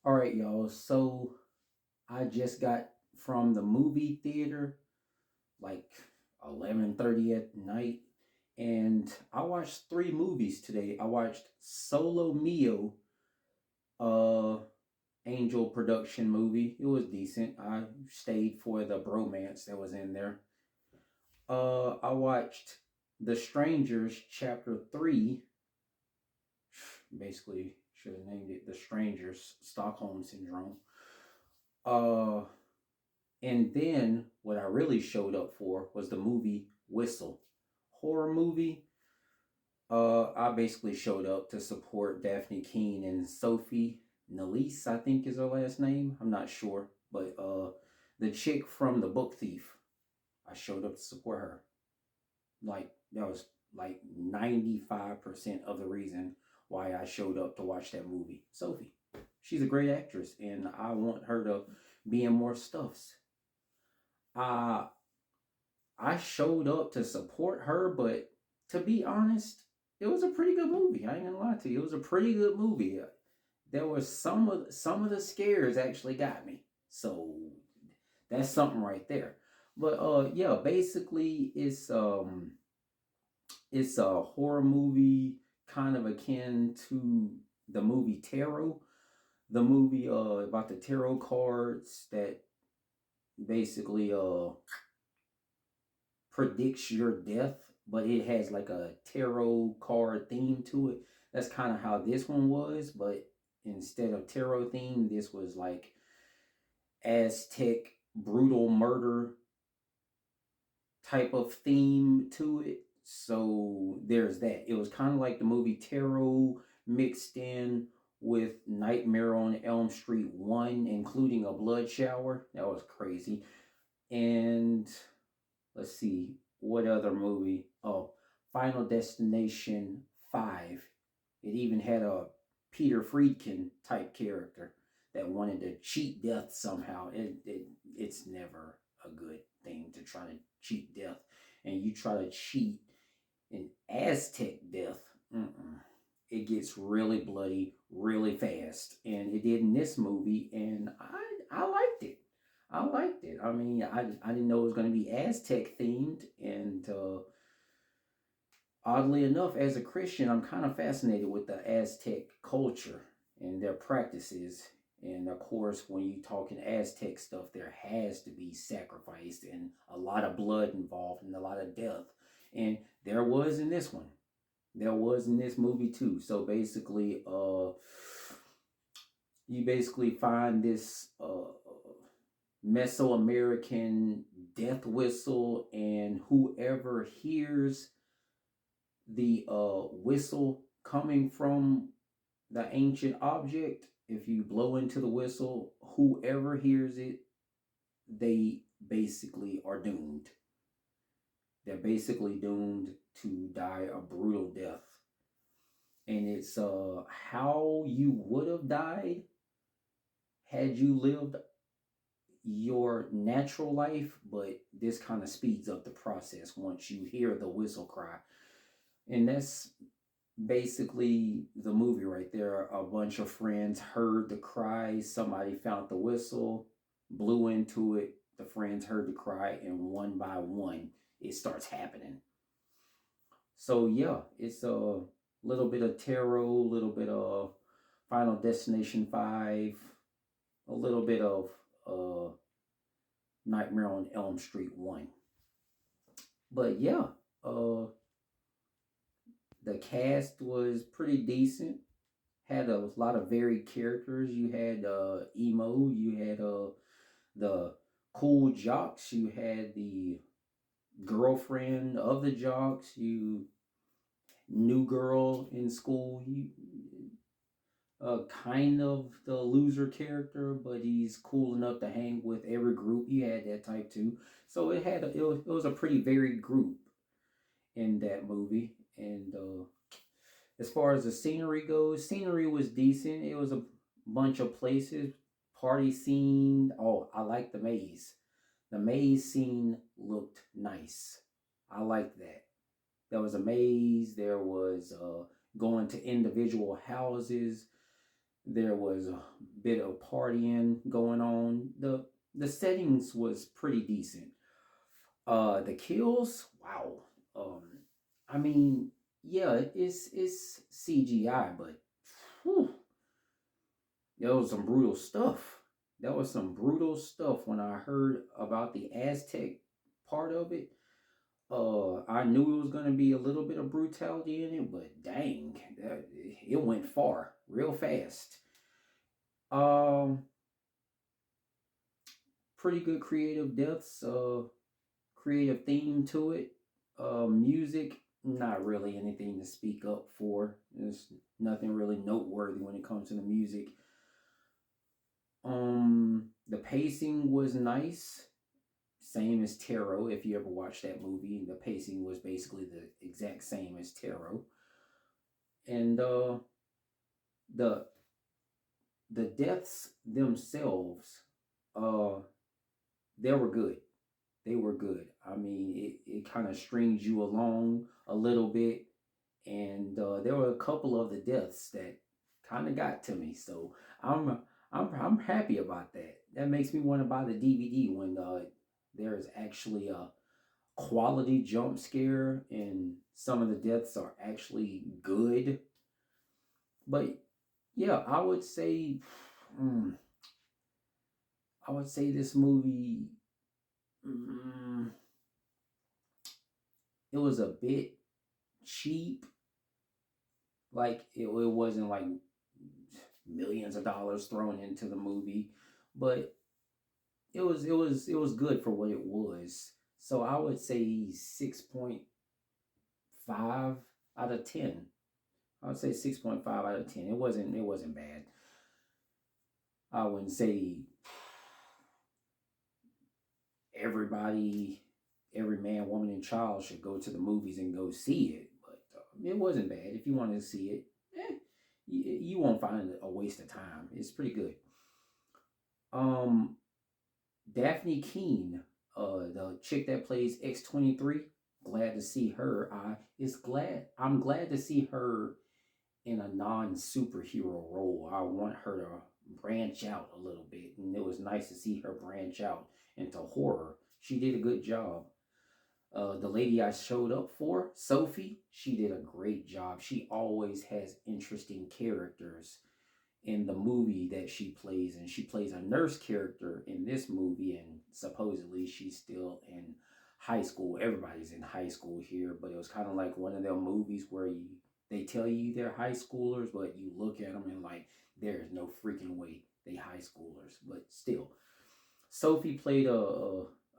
All right, y'all. So I just got from the movie theater like 11:30 at night, and I watched three movies today. I watched Solo Mio, uh Angel production movie. It was decent. I stayed for the bromance that was in there. I watched The Strangers Chapter 3. Basically should have named it The Strangers Stockholm Syndrome. Uh And then what I really showed up for was the movie Whistle. Horror movie. I basically showed up to support Daphne Keene and Sophie Nalise, I think is her last name. I'm not sure. But the chick from The Book Thief. I showed up to support her. Like that was like 95% of the reason why I showed up to watch that movie. Sophie. She's a great actress and I want her to be in more stuffs. Uh I showed up to support her, but to be honest, it was a pretty good movie. I ain't gonna lie to you. It was a pretty good movie. There was some of the scares actually got me. So that's something right there. But yeah, basically it's a horror movie kind of akin to the movie Tarot. The movie about the tarot cards that basically predicts your death, but it has like a tarot card theme to it. That's kind of how this one was, but instead of tarot theme, this was like Aztec brutal murder type of theme to it. So there's that. It was kind of like the movie Tarot mixed in with Nightmare on Elm Street 1, including a blood shower. That was crazy. And let's see, what other movie? Oh, Final Destination 5. It even had a Peter Friedkin type character that wanted to cheat death somehow. It's never a good thing to try to cheat death. And you try to cheat an Aztec death. It gets really bloody really fast. And it did in this movie, and I liked it. I liked it. I mean, I didn't know it was going to be Aztec themed, and oddly enough, as a Christian, I'm kind of fascinated with the Aztec culture and their practices. And of course, when you talk in Aztec stuff, there has to be sacrifice and a lot of blood involved and a lot of death. And there was in this one. There was in this movie too. So basically, you basically find this Mesoamerican death whistle, and whoever hears the whistle coming from the ancient object, if you blow into the whistle, whoever hears it, they basically are doomed. They're basically doomed to die a brutal death. And it's how you would have died had you lived your natural life, but this kind of speeds up the process once you hear the whistle cry. And that's basically the movie right there. A bunch of friends heard the cry, somebody found the whistle, blew into it, the friends heard the cry, and one by one it starts happening. So yeah, it's a little bit of tarot, a little bit of Final Destination 5, a little bit of uh Nightmare on Elm Street 1. But yeah, uh the cast was pretty decent. Had a lot of varied characters. You had emo, you had the cool jocks, you had the girlfriend of the jocks, you new girl in school, you kind of the loser character, but he's cool enough to hang with every group. You had that type too. So it was a pretty varied group in that movie. And as far as the scenery goes, scenery was decent. It was a bunch of places, party scene. Oh, I like the maze. The maze scene looked nice. I like that. There was a maze. There was going to individual houses. There was a bit of partying going on. The settings was pretty decent. The kills, wow. Um, I mean, yeah, it's CGI, but whew, there was some brutal stuff. That was some brutal stuff when I heard about the Aztec part of it. I knew it was gonna be a little bit of brutality in it, but dang, it went far, real fast. Um, Pretty good creative deaths. Creative theme to it. Music, not really anything to speak up for. There's nothing really noteworthy when it comes to the music. The pacing was nice, same as Tarot. If you ever watched that movie, the pacing was basically the exact same as Tarot, and the the deaths themselves, uh, they were good. They were good. I mean, it kind of strings you along a little bit, and there were a couple of the deaths that kind of got to me. So I'm I'm happy about that. That makes me want to buy the DVD when there's actually a quality jump scare and some of the deaths are actually good. But yeah, mm, I would say this movie, mm, it was a bit cheap. Like it wasn't like millions of dollars thrown into the movie, but it was good for what it was. So I would say 6.5 out of 10. I would say 6.5 out of 10. It wasn't bad. I wouldn't say everybody, every man, woman, and child should go to the movies and go see it, but it wasn't bad. If you wanted to see it, you won't find it a waste of time. It's pretty good. Um, Daphne Keene, the chick that plays X-23, glad to see her. I'm glad to see her in a non superhero role. I want her to branch out a little bit, and it was nice to see her branch out into horror. She did a good job. The lady I showed up for, Sophie, she did a great job. She always has interesting characters in the movie that she plays, and she plays a nurse character in this movie, and supposedly she's still in high school. Everybody's in high school here, but it was kind of like one of them movies where they tell you they're high schoolers, but you look at them and like there's no freaking way they high schoolers. But still, Sophie played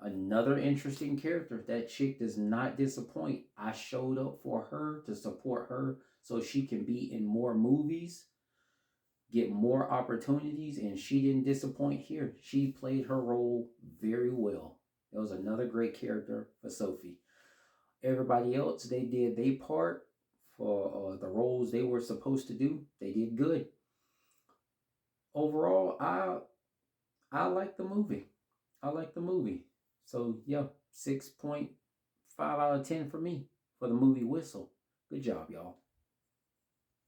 another interesting character. That chick does not disappoint. I showed up for her to support her so she can be in more movies, get more opportunities, and she didn't disappoint here. She played her role very well. It was another great character for Sophie. Everybody else, they did their part for the roles they were supposed to do. They did good. Overall, I like the movie. I like the movie. So yeah, 6.5 out of 10 for me for the movie Whistle. Good job, y'all.